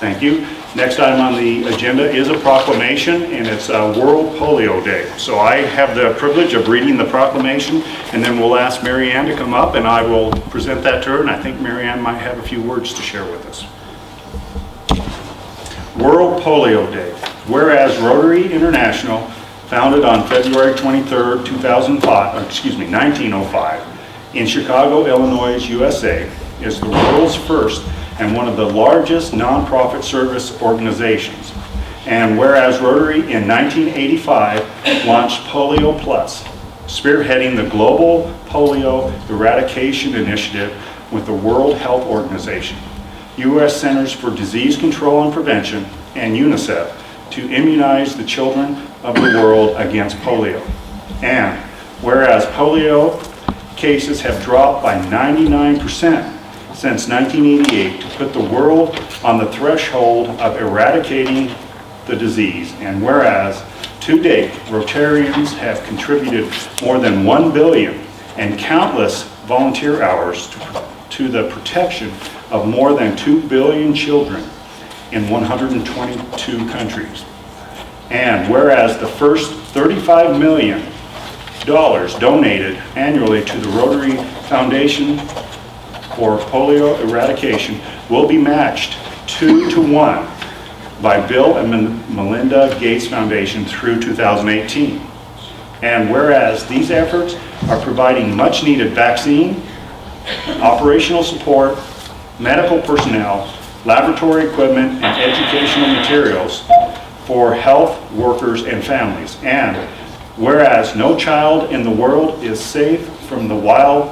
Thank you. Next item on the agenda is a proclamation, and it's World Polio Day. So I have the privilege of reading the proclamation, and then we'll ask Mary Ann to come up, and I will present that to her, and I think Mary Ann might have a few words to share with us. World Polio Day. Whereas Rotary International, founded on February 23rd, 1905, in Chicago, Illinois, USA, is the world's first and one of the largest nonprofit service organizations. And whereas Rotary in 1985 launched Polio Plus, spearheading the global polio eradication initiative with the World Health Organization, U.S. Centers for Disease Control and Prevention, and UNICEF to immunize the children of the world against polio. And whereas polio cases have dropped by 99% since 1988 to put the world on the threshold of eradicating the disease. And whereas to date, Rotarians have contributed more than 1 billion and countless volunteer hours to the protection of more than 2 billion children in 122 countries. And whereas the first $35 million donated annually to the Rotary Foundation for polio eradication will be matched 2-to-1 by Bill and Melinda Gates Foundation through 2018. And whereas these efforts are providing much needed vaccine, operational support, medical personnel, laboratory equipment, and educational materials for health workers and families. And whereas no child in the world is safe from the wild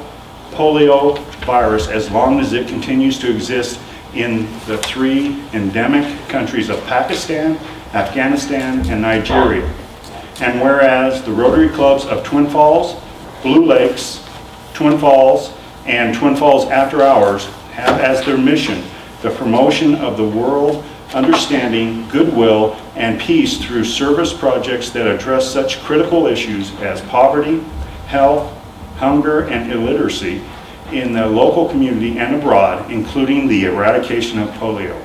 polio virus as long as it continues to exist in the 3 endemic countries of Pakistan, Afghanistan, and Nigeria. And whereas the Rotary Clubs of Twin Falls, Blue Lakes, Twin Falls, and Twin Falls After Hours have as their mission the promotion of the world understanding, goodwill, and peace through service projects that address such critical issues as poverty, health, hunger, and illiteracy in the local community and abroad, including the eradication of polio.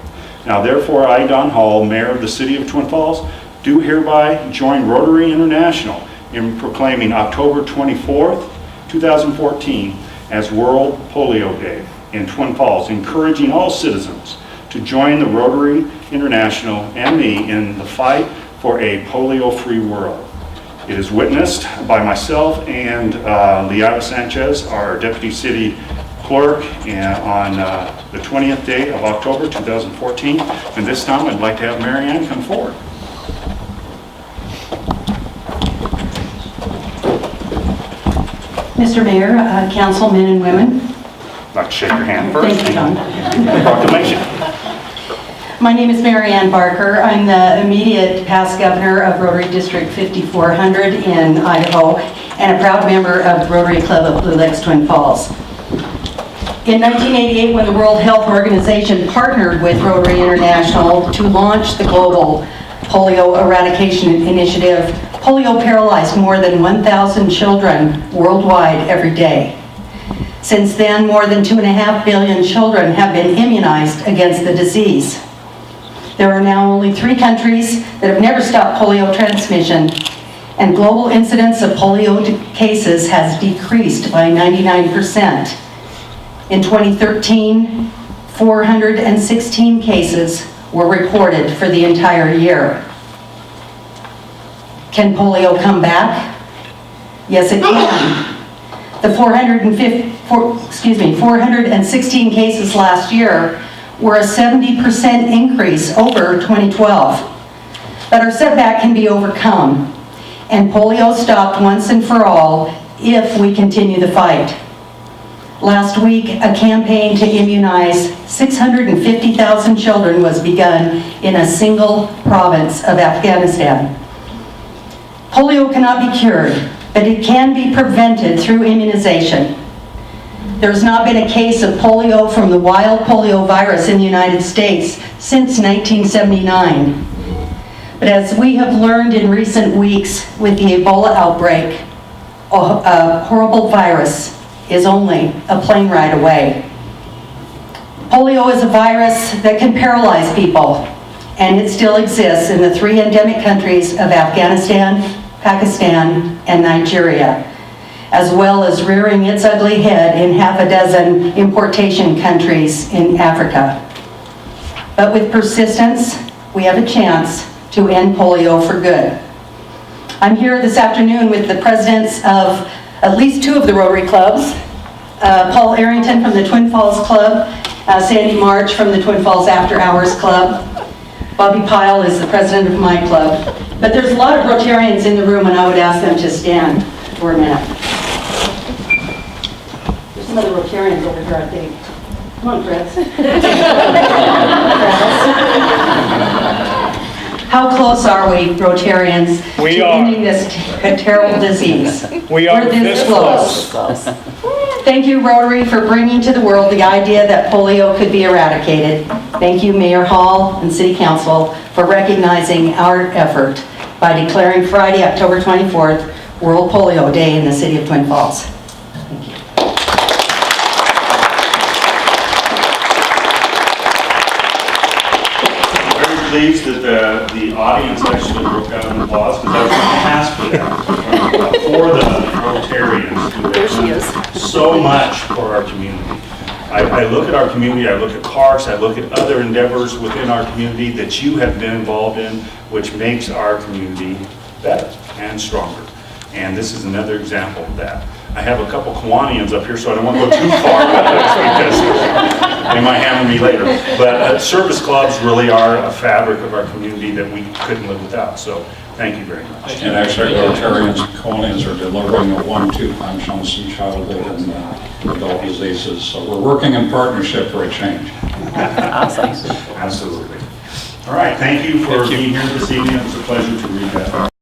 Now therefore, I, Don Hall, Mayor of the City of Twin Falls, do hereby join Rotary International in proclaiming October 24th, 2014 as World Polio Day in Twin Falls, encouraging all citizens to join the Rotary International and me in the fight for a polio-free world. It is witnessed by myself and Liana Sanchez, our Deputy City Clerk, on the 20th day of October 2014. And this time I'd like to have Mary Ann come forward. Mr. Mayor, councilmen and women. I'd like to shake your hand first. Thank you, Don. Proclamation. My name is Mary Ann Barker. I'm the immediate past governor of Rotary District 5400 in Idaho and a proud member of the Rotary Club of Blue Lakes, Twin Falls. In 1988, when the World Health Organization partnered with Rotary International to launch the global polio eradication initiative, polio paralyzed more than 1,000 children worldwide every day. Since then, more than 2.5 billion children have been immunized against the disease. There are now only 3 countries that have never stopped polio transmission, and global incidence of polio cases has decreased by 99%. In 2013, 416 cases were reported for the entire year. Can polio come back? Yes, it can. The 416 cases last year were a 70% increase over 2012. But our setback can be overcome, and polio stopped once and for all if we continue the fight. Last week, a campaign to immunize 650,000 children was begun in a single province of Afghanistan. Polio cannot be cured, but it can be prevented through immunization. There's not been a case of polio from the wild polio virus in the United States since 1979. But as we have learned in recent weeks with the Ebola outbreak, a horrible virus is only a plane ride away. Polio is a virus that can paralyze people, and it still exists in the 3 endemic countries of Afghanistan, Pakistan, and Nigeria, as well as rearing its ugly head in half a dozen importation countries in Africa. But with persistence, we have a chance to end polio for good. I'm here this afternoon with the presidents of at least 2 of the Rotary clubs, Paul Arrington from the Twin Falls Club, Sandy March from the Twin Falls After Hours Club. Bobby Pyle is the president of my club. But there's a lot of Rotarians in the room, and I would ask them to stand for a minute. There's some other Rotarians over here, I think. Come on, Chris. How close are we, Rotarians, We to are. ending this terrible disease? We are We're this close. Thank you, Rotary, for bringing to the world the idea that polio could be eradicated. Thank you, Mayor Hall and City Council, for recognizing our effort by declaring Friday, October 24th, World Polio Day in the city of Twin Falls. Thank you. Very pleased that the audience actually broke out in applause, because I was going to ask for that. For the Rotarians who have done so much for our community. I look at our community, I look at parks, I look at other endeavors within our community that you have been involved in, which makes our community better and stronger. And this is another example of that. I have a couple Kiwanians up here, so I don't want to go too far with this because they might hammer me later. But service clubs really are a fabric of our community that we couldn't live without. So thank you very much. And actually, Rotarians and Kiwanians are delivering a 1-2 punch on some childhood and adult diseases. So we're working in partnership for a change. Awesome. Absolutely. All right, thank you for being here this evening. It's a pleasure to read that.